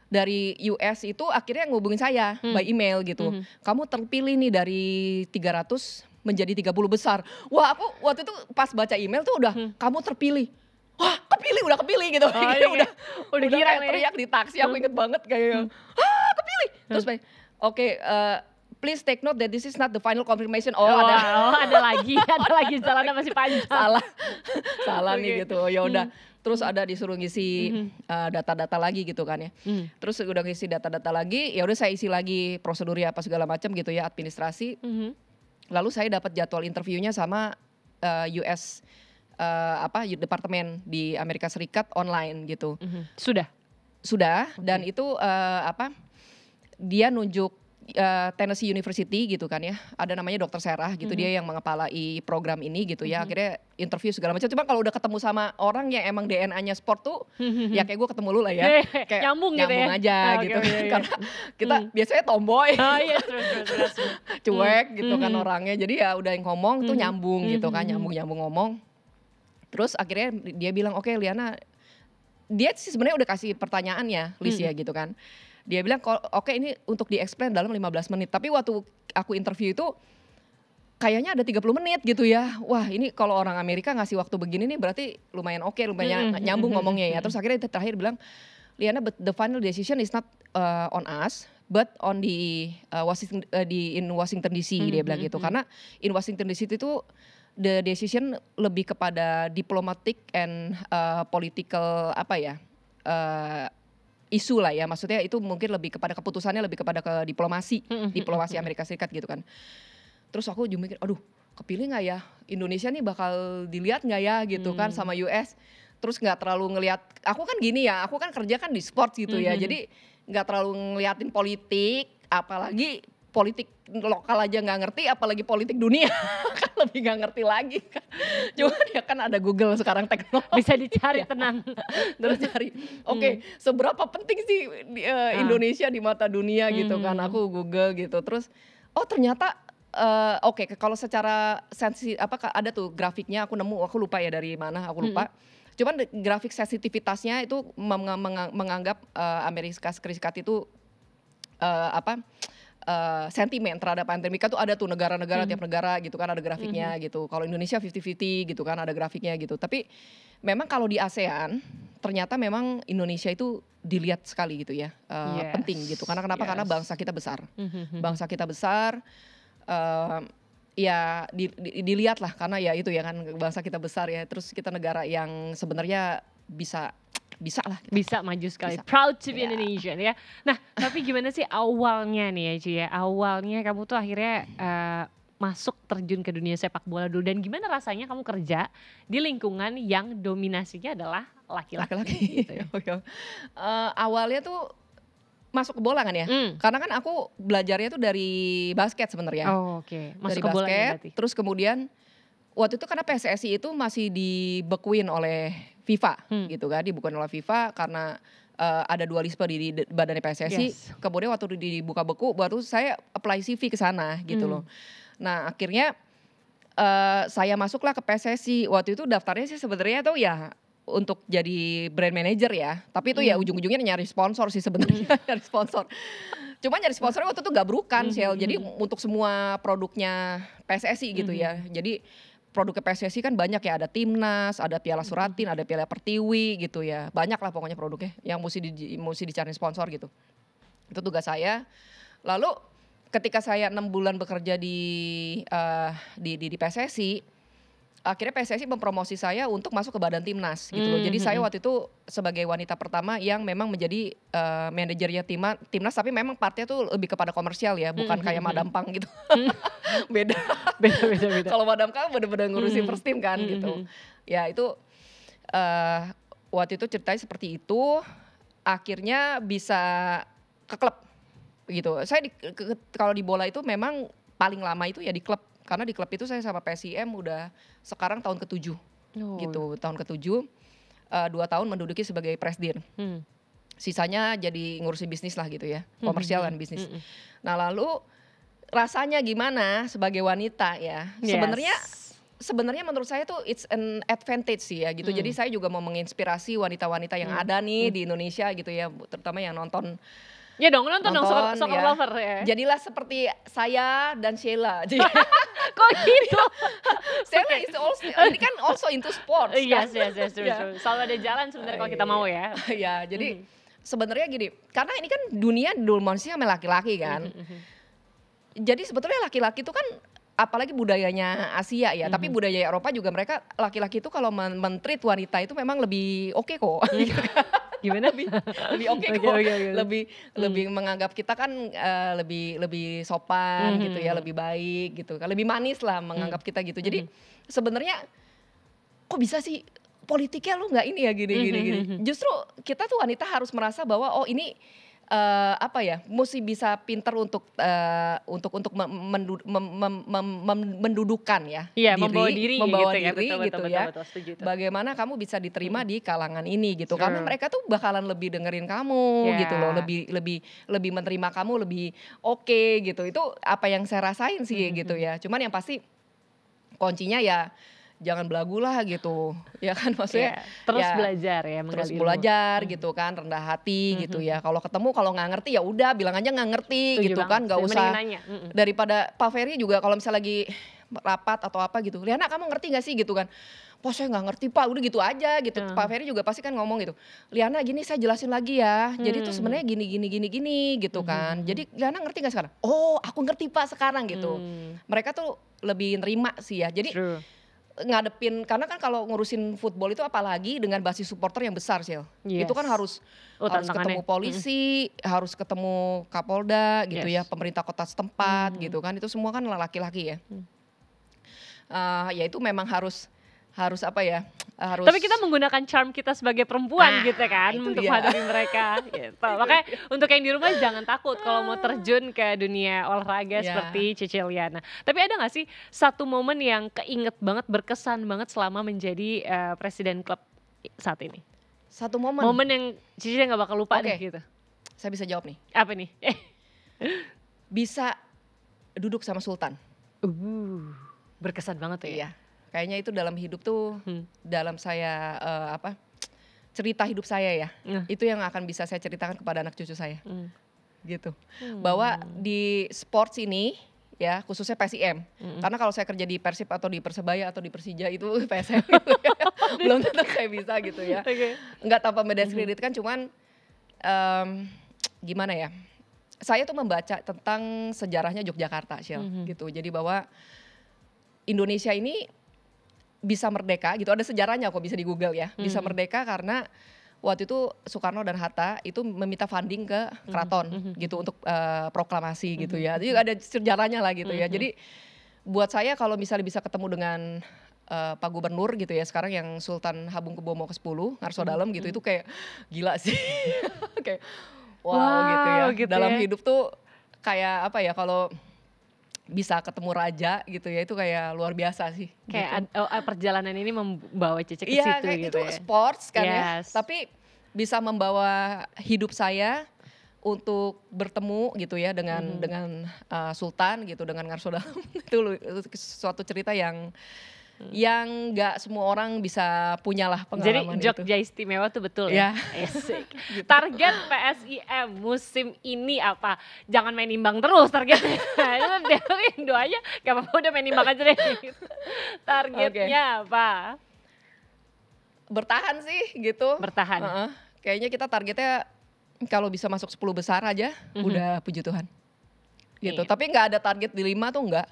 Dari US itu akhirnya ngubungin saya by email gitu. Kamu terpilih nih dari 300 menjadi 30 besar. Wah, aku waktu itu pas baca email tuh udah kamu terpilih. Wah, udah kepilih gitu. Oh, iya. Udah kayak girang ya. teriak di taksi, aku inget banget kayak kepilih. Terus oke, please take note that this is not the final confirmation. Ada lagi jalannya masih panjang. Salah nih gitu. Ya udah. Terus ada disuruh ngisi data-data lagi gitu kan ya. Terus udah ngisi data-data lagi, ya udah saya isi lagi prosedurnya apa segala macam gitu ya, administrasi. Lalu saya dapat jadwal interviewnya sama US departemen di Amerika Serikat online gitu. Sudah dan itu dia nunjuk Tennessee University gitu kan ya, ada namanya Dr. Serah gitu, dia yang mengepalai program ini gitu ya. Akhirnya interview segala macam, cuma kalau udah ketemu sama orang yang emang DNA-nya sport tuh ya kayak gue ketemu lu lah ya, kayak nyambung gitu ya? aja gitu kan. Karena kita biasanya tomboy, Terus. cuek gitu kan orangnya, jadi ya udah yang ngomong tuh nyambung gitu kan, nyambung ngomong. Terus akhirnya dia bilang, oke Liana, dia sih sebenarnya udah kasih pertanyaan ya Liz ya gitu kan. Dia bilang, oke ini untuk di-explain dalam 15 menit. Tapi waktu aku interview itu kayaknya ada 30 menit gitu ya. Wah ini kalau orang Amerika ngasih waktu begini nih berarti lumayan oke, lumayan nyambung ngomongnya ya. Terus akhirnya terakhir bilang, Liana, but the final decision is not on us, but on in Washington DC, dia bilang gitu. Karena in Washington DC itu the decision lebih kepada diplomatic and political isu lah ya, maksudnya itu mungkin lebih kepada keputusannya lebih kepada ke diplomasi Amerika Serikat gitu kan. Terus aku juga mikir, aduh kepilih nggak ya, Indonesia nih bakal dilihat nggak ya gitu kan sama US. Terus nggak terlalu ngelihat, aku kan gini ya, aku kan kerja kan di sport gitu ya, jadi nggak terlalu ngeliatin politik, apalagi politik lokal aja nggak ngerti, apalagi politik dunia kan lebih nggak ngerti lagi kan. Cuman ya kan ada Google sekarang, teknologi bisa dicari tenang. Terus cari, oke, seberapa penting sih Indonesia di mata dunia gitu kan. Aku Google gitu, terus ternyata oke, kalau secara ada tuh grafiknya, aku nemu, aku lupa ya dari mana, aku lupa. Cuman grafik sensitivitasnya itu menganggap Amerika Serikat itu sentimen terhadap Amerika tuh ada tuh negara-negara, tiap negara gitu kan ada grafiknya gitu. Kalau Indonesia 50-50 gitu kan ada grafiknya gitu. Tapi memang kalau di ASEAN ternyata memang Indonesia itu dilihat sekali gitu ya, penting gitu. Karena kenapa? Karena bangsa kita besar. Bangsa kita besar, ya dilihat lah, karena ya itu ya kan bangsa kita besar ya. Terus kita negara yang sebenarnya bisa lah. Bisa maju sekali. Bisa. Proud to be Indonesian ya. Nah, tapi gimana sih awalnya nih ya Ci ya? Awalnya kamu tuh akhirnya masuk terjun ke dunia sepak bola dulu dan gimana rasanya kamu kerja di lingkungan yang dominasinya adalah laki-laki Laki-laki. gitu ya? Oke. Awalnya tuh masuk ke bola kan ya, Mmm. karena kan aku belajarnya tuh dari basket sebenarnya, Oh, oke, dari masuk ke bolanya basket, berarti? terus kemudian waktu itu karena PSSI itu masih dibekuin oleh FIFA Hmm. gitu kan, dibekuin oleh FIFA karena ada dualisme di badannya PSSI. Yes. Kemudian waktu dibuka beku baru saya apply CV ke sana gitu loh. Nah akhirnya saya masuklah ke PSSI. Waktu itu daftarnya sih sebenarnya tuh ya untuk jadi brand manager ya. Tapi itu ya ujung-ujungnya nyari sponsor sih sebenarnya, nyari sponsor. Cuma nyari sponsornya waktu itu gabrukan, Shell. Jadi untuk semua produknya PSSI gitu ya. Jadi produk PSSI kan banyak ya, ada Timnas, ada Piala Suratin, ada Piala Pertiwi gitu ya. Banyak lah pokoknya produknya yang mesti dicari sponsor gitu. Itu tugas saya. Lalu ketika saya 6 bulan bekerja di PSSI, akhirnya PSSI mempromosi saya untuk masuk ke badan timnas gitu loh. Jadi saya waktu itu sebagai wanita pertama yang memang menjadi manajernya timnas, tapi memang partnya tuh lebih kepada komersial ya, bukan kayak Madam Pang gitu. Beda. Beda. Kalau Madam Pang bener-bener ngurusin first team kan gitu. Ya itu waktu itu ceritanya seperti itu. Akhirnya bisa ke klub gitu. Saya kalau di bola itu memang paling lama itu ya di klub. Karena di klub itu saya sama PSIM udah sekarang tahun ke-7 gitu. Tahun ke-7, 2 tahun menduduki sebagai presdir. Sisanya jadi ngurusin bisnis lah gitu ya, komersial dan bisnis. Nah lalu rasanya gimana sebagai wanita ya, sebenarnya menurut saya tuh it's an advantage sih ya gitu. Jadi saya juga mau menginspirasi wanita-wanita yang ada nih di Indonesia gitu ya, terutama yang nonton. Ya dong, nonton dong soccer ya. lover ya. Jadilah seperti saya dan Sheila. Kok gitu? Sheila is also, ini kan also into sports kan. Yes, true. Selalu ada jalan sebenarnya kalau kita mau ya. Ya, jadi sebenarnya gini, karena ini kan dunia dominasi sama laki-laki kan. Jadi sebetulnya laki-laki itu kan apalagi budayanya Asia ya, tapi budaya Eropa juga mereka laki-laki itu kalau men-treat wanita itu memang lebih oke kok. Gimana? lebih oke kok. Lebih menganggap kita kan lebih sopan gitu ya, lebih baik gitu kan, lebih manis lah menganggap kita gitu. Jadi sebenarnya kok bisa sih politiknya lu nggak ini ya gini. Justru kita tuh wanita harus merasa bahwa oh ini mesti bisa pinter untuk mendudukan ya, membawa diri gitu ya. Betul. Bagaimana kamu bisa diterima di kalangan ini gitu, karena mereka tuh bakalan lebih dengerin kamu gitu loh, lebih menerima kamu, lebih oke gitu. Itu apa yang saya rasain sih gitu ya. Cuman yang pasti kuncinya ya jangan belagu lah gitu, ya kan maksudnya. Terus belajar ya, terus belajar gitu kan, rendah hati gitu ya. Kalau ketemu kalau nggak ngerti ya udah bilang aja nggak ngerti gitu kan, nggak usah. Daripada Pak Ferry juga kalau misalnya lagi rapat atau apa gitu, Liana kamu ngerti nggak sih gitu kan? Pak saya nggak ngerti Pak, udah gitu aja gitu. Pak Ferry juga pasti kan ngomong gitu, Liana gini saya jelasin lagi ya. Jadi tuh sebenarnya gini gitu kan. Jadi Liana ngerti nggak sekarang? Oh aku ngerti Pak sekarang gitu. Mereka tuh lebih nerima sih ya. Jadi ngadepin, karena kan kalau ngurusin football itu apalagi dengan basis supporter yang besar sih, itu kan harus ketemu polisi, harus ketemu Kapolda gitu ya, pemerintah kota setempat gitu kan, itu semua kan laki-laki ya. Ya itu memang harus apa ya, harus. Tapi kita menggunakan charm kita sebagai perempuan gitu kan untuk menghadapi mereka gitu. Makanya untuk yang di rumah jangan takut kalau mau terjun ke dunia olahraga seperti Cece Liana. Tapi ada gak sih satu momen yang keinget banget, berkesan banget selama menjadi presiden klub saat ini? Satu momen? Momen yang Cece gak bakal lupa deh gitu. Saya bisa jawab nih. Apa nih? Bisa duduk sama Sultan. Berkesan banget tuh ya. Iya. Kayaknya itu dalam hidup tuh, dalam saya cerita hidup saya ya, itu yang akan bisa saya ceritakan kepada anak cucu saya, gitu. Bahwa di sports ini ya, khususnya PSIM, karena kalau saya kerja di Persib atau di Persebaya atau di Persija itu PSM gitu ya, belum tentu saya bisa gitu ya. Enggak tanpa mendiskreditkan, cuman gimana ya, saya tuh membaca tentang sejarahnya Yogyakarta, Shell, gitu. Jadi bahwa Indonesia ini bisa merdeka gitu, ada sejarahnya kok, bisa di Google ya. Bisa merdeka karena waktu itu Soekarno dan Hatta itu meminta funding ke keraton gitu untuk proklamasi gitu ya. Jadi ada sejarahnya lah gitu ya. Jadi buat saya kalau misalnya bisa ketemu dengan Pak Gubernur gitu ya, sekarang yang Sultan Hamengkubuwono ke-10, Ngarso Dalem gitu, itu kayak gila sih. Kayak wow gitu ya. Wow gitu Dalam ya. hidup tuh kayak apa ya, kalau bisa ketemu raja gitu ya, itu kayak luar biasa sih gitu. Kayak perjalanan ini membawa Cece ke Iya, situ kayak gitu itu ya. sports kan ya, Yes. tapi bisa membawa hidup saya untuk bertemu gitu ya dengan Sultan gitu, dengan Ngarso Dalem. Itu suatu cerita yang nggak semua orang bisa punyalah Jadi pengalaman itu. Jogja istimewa tuh betul ya? Asik. Target PSIM musim ini apa? Jangan main imbang terus targetnya. Doanya gak apa-apa udah main imbang aja deh. Targetnya apa? Bertahan sih gitu. Bertahan. Kayaknya kita targetnya kalau bisa masuk 10 besar aja udah puji Tuhan. Gitu. Iya. Tapi nggak ada target di 5 tuh enggak.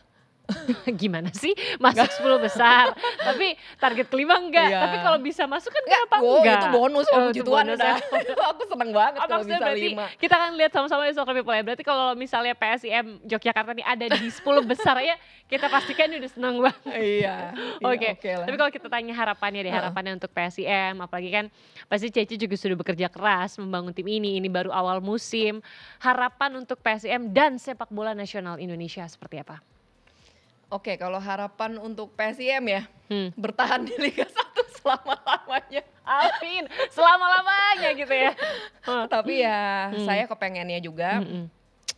Gimana sih masuk 10 besar tapi target kelima enggak, Iya. tapi kalau bisa masuk kan kenapa Oh, enggak? itu bonus, puji itu Tuhan bonus udah. ya. Aku seneng banget kalau Maksudnya bisa berarti 5. kita kan lihat sama-sama ya Soccer People ya, berarti kalau misalnya PSIM Yogyakarta ini ada di 10 besar ya, kita pastikan udah seneng banget. Iya. Oke, Lah. tapi kalau kita tanya harapannya deh, harapannya untuk PSIM, apalagi kan pasti Ceci juga sudah bekerja keras membangun tim ini baru awal musim. Harapan untuk PSIM dan sepak bola nasional Indonesia seperti apa? Oke, kalau harapan untuk PSIM ya, bertahan di Liga 1 selama-lamanya. Amin, selama-lamanya gitu ya. Tapi ya saya kepengennya juga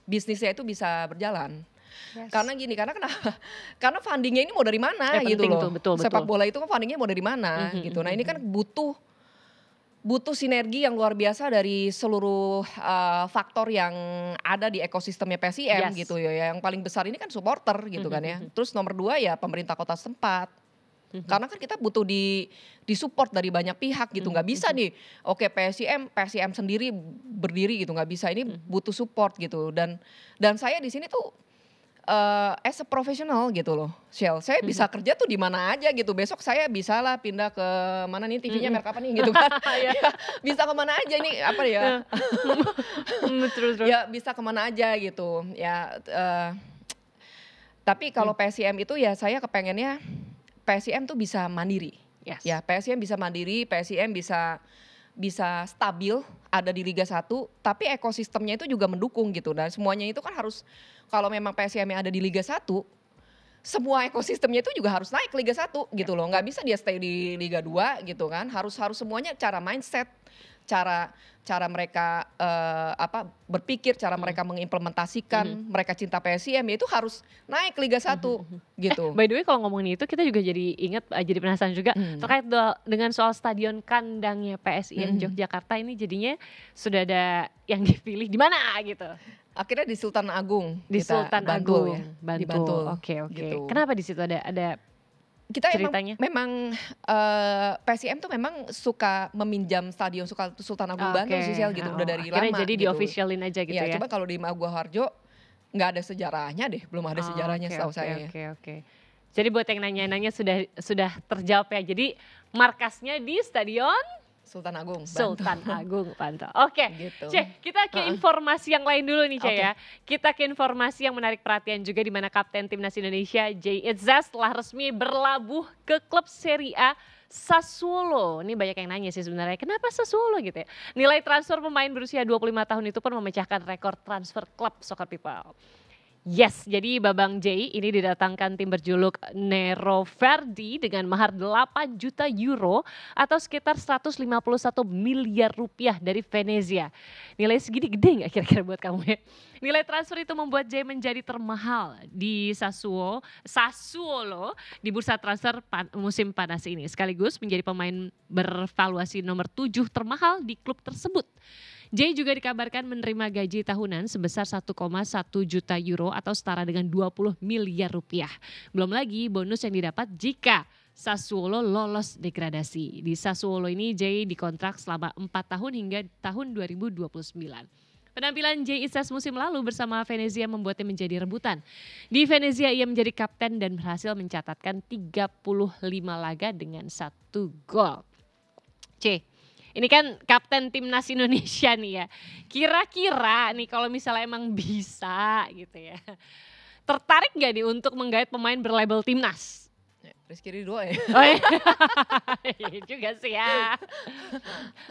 bisnisnya itu bisa berjalan. Yes. Karena gini, karena kenapa? Karena fundingnya ini mau dari mana gitu penting loh. tuh, betul. Sepak bola itu kan fundingnya mau dari mana gitu. Nah ini kan butuh sinergi yang luar biasa dari seluruh faktor yang ada di ekosistemnya PSIM gitu ya. Yang paling besar ini kan supporter gitu kan ya. Terus nomor 2 ya pemerintah kota setempat. Karena kan kita butuh di support dari banyak pihak gitu. Nggak bisa nih, oke PSIM sendiri berdiri gitu, nggak bisa. Ini butuh support gitu. Dan saya di sini tuh as a professional gitu loh, Shell. Saya bisa kerja tuh di mana aja gitu. Besok saya bisa lah pindah ke mana nih, TV-nya merek apa nih gitu kan. Ya, bisa kemana aja ini apa ya. Terus. Ya bisa kemana aja gitu. Ya tapi kalau PSIM itu ya saya kepengennya PSIM tuh bisa mandiri. Yes. Ya PSIM bisa mandiri, PSIM bisa stabil ada di Liga 1, tapi ekosistemnya itu juga mendukung gitu. Dan semuanya itu kan harus, kalau memang PSIM yang ada di Liga 1, semua ekosistemnya itu juga harus naik ke Liga 1 gitu loh. Nggak bisa dia stay di Liga 2 gitu kan. Harus semuanya, cara mindset, cara mereka berpikir, cara mereka mengimplementasikan, mereka cinta PSIM ya itu harus naik ke Liga 1 gitu. By the way kalau ngomongin itu kita juga jadi ingat, jadi penasaran juga terkait dengan soal stadion kandangnya PSIM Yogyakarta ini jadinya sudah ada yang dipilih di mana gitu. Akhirnya di Sultan Agung. Di Sultan Agung, ya. Bantul. Di Bantul. Oke. Gitu. Kenapa di situ ada kita ceritanya? memang PSIM tuh memang suka meminjam stadion Sultan Agung Bantul sih gitu, udah dari lama. Akhirnya jadi gitu. di-officialin aja gitu ya. Coba kalau di Maguwo Harjo nggak ada sejarahnya deh, belum ada sejarahnya setahu saya. Oke. Jadi buat yang nanya-nanya sudah terjawab ya. Jadi markasnya di Stadion Sultan Agung. Sultan Agung Bantul. Oke, Gitu. Cek, kita ke informasi yang lain dulu nih Cek ya. Kita ke informasi yang menarik perhatian juga di mana Kapten Timnas Indonesia Jay Itzas telah resmi berlabuh ke klub Serie A Sassuolo. Ini banyak yang nanya sih sebenarnya, kenapa Sassuolo gitu ya. Nilai transfer pemain berusia 25 tahun itu pun memecahkan rekor transfer klub Soccer People. Yes, jadi Babang J ini didatangkan tim berjuluk Nero Verdi dengan mahar 8 juta euro atau sekitar 151 miliar rupiah dari Venezia. Nilai segini gede nggak kira-kira buat kamu ya? Nilai transfer itu membuat J menjadi termahal di Sassuolo di bursa transfer musim panas ini. Sekaligus menjadi pemain bervaluasi nomor 7 termahal di klub tersebut. Jay juga dikabarkan menerima gaji tahunan sebesar 1,1 juta euro atau setara dengan 20 miliar rupiah. Belum lagi bonus yang didapat jika Sassuolo lolos degradasi. Di Sassuolo ini Jay dikontrak selama 4 tahun hingga tahun 2029. Penampilan Jay Itzas musim lalu bersama Venezia membuatnya menjadi rebutan. Di Venezia ia menjadi kapten dan berhasil mencatatkan 35 laga dengan 1 gol. Ini kan Kapten Timnas Indonesia nih ya. Kira-kira nih kalau misalnya emang bisa gitu ya. tertarik gak nih untuk menggait pemain berlabel timnas? Rizky Ridho ya. Oh iya. Iya juga sih ya.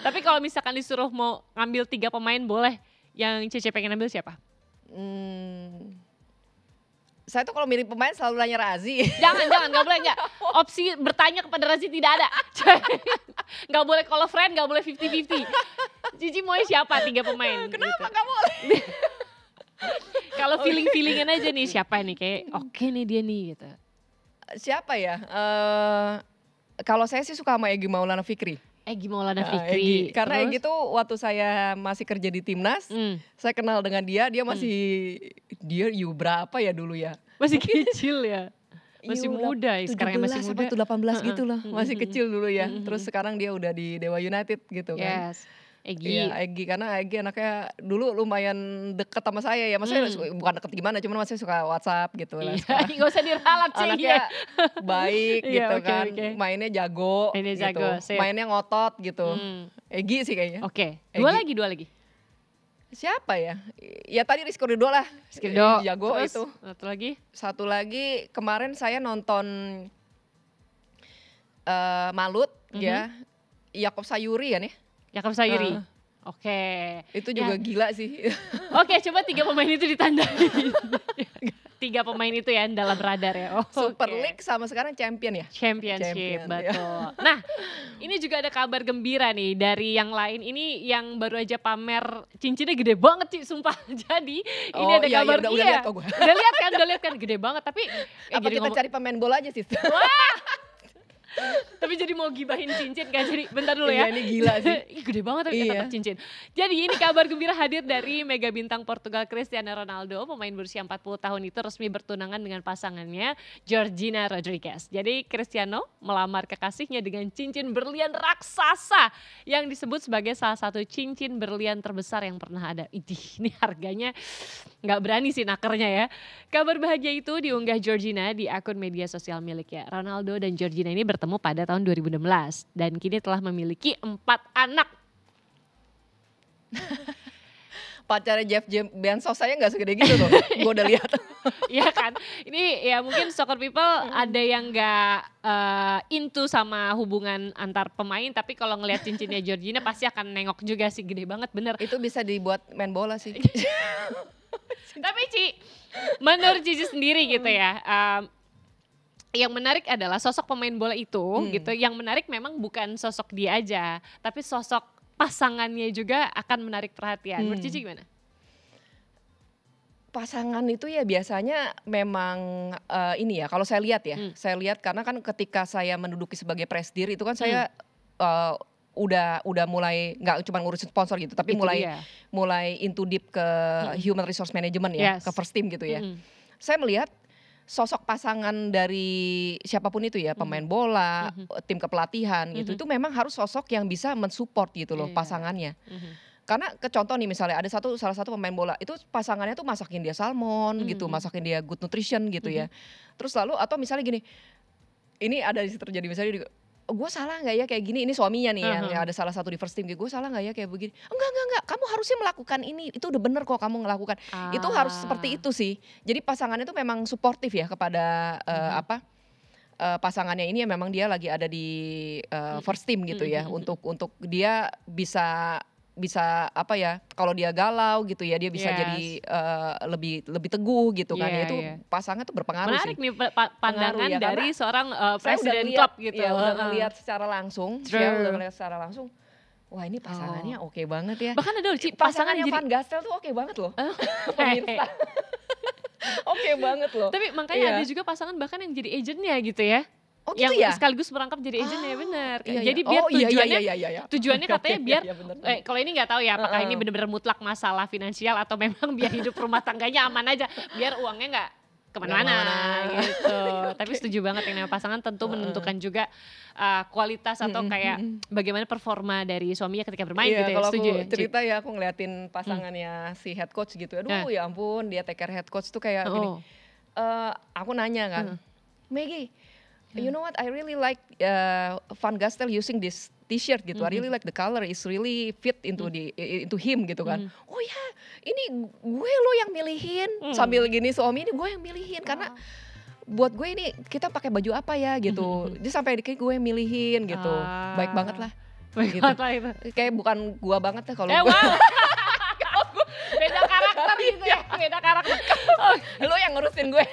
Tapi kalau misalkan disuruh mau ngambil 3 pemain boleh, yang Cece pengen ambil siapa? Saya tuh kalau milih pemain selalu nanya Razi. Jangan, gak boleh gak. Opsi bertanya kepada Razi tidak ada. Gak boleh call a friend, gak boleh 50-50. Cici mau siapa 3 pemain? Kenapa gitu. gak boleh? Kalau feeling-feelingan aja nih siapa nih kayak oke nih dia nih gitu. Siapa ya? Kalau saya sih suka sama Egy Maulana Fikri. Egy Maulana Egy. Fikri. Karena Terus? Egy tuh waktu saya masih kerja di timnas, saya kenal dengan dia masih dia berapa ya dulu ya? Masih kecil ya. Masih Iya, muda ya, sekarang yang masih 17 muda. apa 18 gitu loh, masih kecil dulu ya. Terus sekarang dia udah di Dewa United gitu kan. Yes. Egy. Iya, Egy, karena Egy anaknya dulu lumayan deket sama saya ya. Maksudnya bukan deket gimana, cuman masih suka WhatsApp gitu lah. Iya, gak usah diralat sih. Anaknya baik Iya, gitu oke, kan, oke. mainnya jago Mainnya gitu, jago, sip. mainnya ngotot gitu. Egy sih kayaknya. Oke, Egy. dua lagi. Siapa ya? Ya tadi Rizky Ridho lah. Rizky Ridho. Jago Terus, itu. Satu lagi kemarin saya nonton Malut ya, Yakob Sayuri kan ya. Yakob Sayuri. Oke. Itu juga gila sih. Oke, coba 3 pemain itu ditandai. 3 pemain itu ya dalam radar ya. Oh, Super oke. League sama sekarang champion ya. Championship, Champion, betul. Nah, ini juga ada kabar gembira nih dari yang lain. Ini yang baru aja pamer cincinnya gede banget sih, sumpah. Jadi ini ada iya, kabar. udah lihat kok gue. Udah lihat kan, gede banget. Tapi Apa kita cari pemain bola aja sih? tapi jadi mau gibahin cincin kan, jadi bentar dulu ya. Iya, ini gila sih. Ih, gede banget tapi Iya. tetap cincin. Jadi ini kabar gembira hadir dari mega bintang Portugal Cristiano Ronaldo, pemain berusia 40 tahun itu resmi bertunangan dengan pasangannya Georgina Rodriguez. Jadi Cristiano melamar kekasihnya dengan cincin berlian raksasa yang disebut sebagai salah satu cincin berlian terbesar yang pernah ada. Idih, ini harganya nggak berani sih nakernya ya. Kabar bahagia itu diunggah Georgina di akun media sosial miliknya. Ronaldo dan Georgina ini bertemu pada tahun 2016 dan kini telah memiliki 4 anak. Pacarnya Jeff Bezos saya nggak segede gitu tuh. Gue udah lihat. Iya kan, ini ya mungkin soccer people ada yang nggak into sama hubungan antar pemain, tapi kalau ngelihat cincinnya Georgina pasti akan nengok juga sih, gede banget bener. Itu bisa dibuat main bola sih. Tapi Ci, menurut Cici sendiri gitu ya, yang menarik adalah sosok pemain bola itu gitu. Yang menarik memang bukan sosok dia aja, tapi sosok pasangannya juga akan menarik perhatian. Menurut Cici gimana? Pasangan itu ya biasanya memang ini ya, kalau saya lihat ya, saya lihat karena kan ketika saya menduduki sebagai presidir itu kan saya udah mulai nggak cuma ngurusin sponsor gitu, tapi Itu mulai into deep ke human resource management ya, ke first team gitu ya. Saya melihat sosok pasangan dari siapapun itu ya, pemain bola, tim kepelatihan gitu, itu memang harus sosok yang bisa mensupport gitu loh pasangannya. Karena contoh nih misalnya ada salah satu pemain bola itu pasangannya tuh masakin dia salmon gitu, masakin dia good nutrition gitu ya. Terus lalu atau misalnya gini, ini ada terjadi misalnya gue salah nggak ya kayak gini, ini suaminya nih yang ada salah satu di first team, gue salah nggak ya kayak begini, enggak, kamu harusnya melakukan ini, itu udah bener kok kamu ngelakukan, itu harus seperti itu sih. Jadi pasangannya tuh memang suportif ya kepada pasangannya ini ya, memang dia lagi ada di first team gitu ya, untuk dia bisa apa ya, kalau dia galau gitu ya dia bisa jadi lebih teguh gitu kan ya, itu pasangan tuh berpengaruh. Menarik sih. nih pandangan Ya, dari seorang presiden klub klub gitu. Ya, udah ngelihat secara langsung, wah ini pasangannya oke banget ya. Bahkan ada Ci, pasangannya jadi Van Gastel tuh oke banget loh. Pemirsa. Oke banget loh. Tapi makanya ada juga pasangan bahkan yang jadi agentnya gitu ya. Oh gitu yang ya? sekaligus merangkap jadi agentnya, benar. Iya, Jadi iya. biar Iya. tujuannya katanya biar, Iya, bener. kalau ini nggak tahu ya apakah ini benar-benar mutlak masalah finansial atau memang biar hidup rumah tangganya aman aja, biar uangnya nggak kemana-mana gitu. Tapi setuju banget yang namanya pasangan tentu menentukan juga kualitas atau kayak bagaimana performa dari suaminya ketika bermain gitu ya. Kalau Setuju aku ya? cerita ya, aku ngeliatin pasangannya si head coach gitu, aduh ya ampun, dia take care head coach tuh kayak gini. Aku nanya kan, Maggie, you know what? I really like Van Gastel using this t-shirt gitu. I really like the color, is really fit into into him gitu kan. Oh ya, ini gue lo yang milihin. Sambil gini suami, ini gue yang milihin karena buat gue ini kita pakai baju apa ya gitu. Dia sampai kayak gue yang milihin gitu. Baik banget lah. Baik Gitu. banget lah itu. Kayak bukan gua banget ya kalau Wow. Beda karakter gitu ya, beda karakter. lo yang ngurusin gue.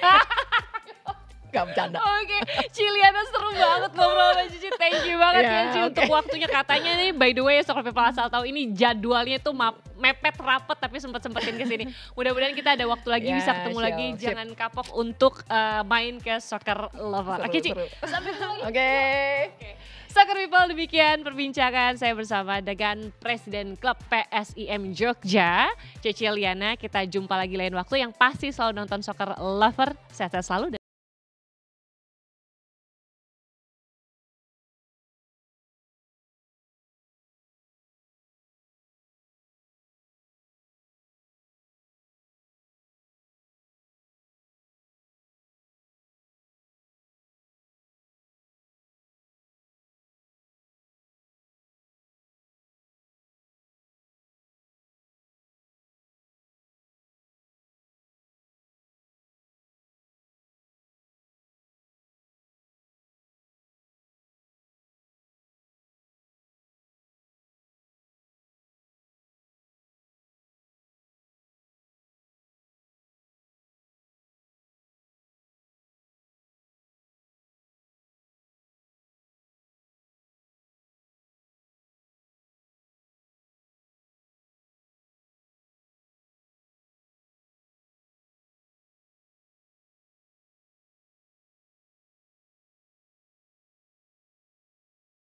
Gak bercanda. Oke, Ciliana seru banget ngobrol sama Cici. Thank you banget ya Ci untuk waktunya. Katanya nih by the way Soccer People asal tahu ini jadwalnya tuh mepet rapet tapi sempat-sempatin ke sini. Mudah-mudahan kita ada waktu lagi bisa ketemu lagi. Jangan kapok untuk main ke Soccer Lover. Oke Ci, sampai ketemu lagi. Oke. Soccer People, demikian perbincangan saya bersama dengan Presiden Klub PSIM Jogja, Ceci Liana. Kita jumpa lagi lain waktu, yang pasti selalu nonton Soccer Lover. Sehat-sehat selalu.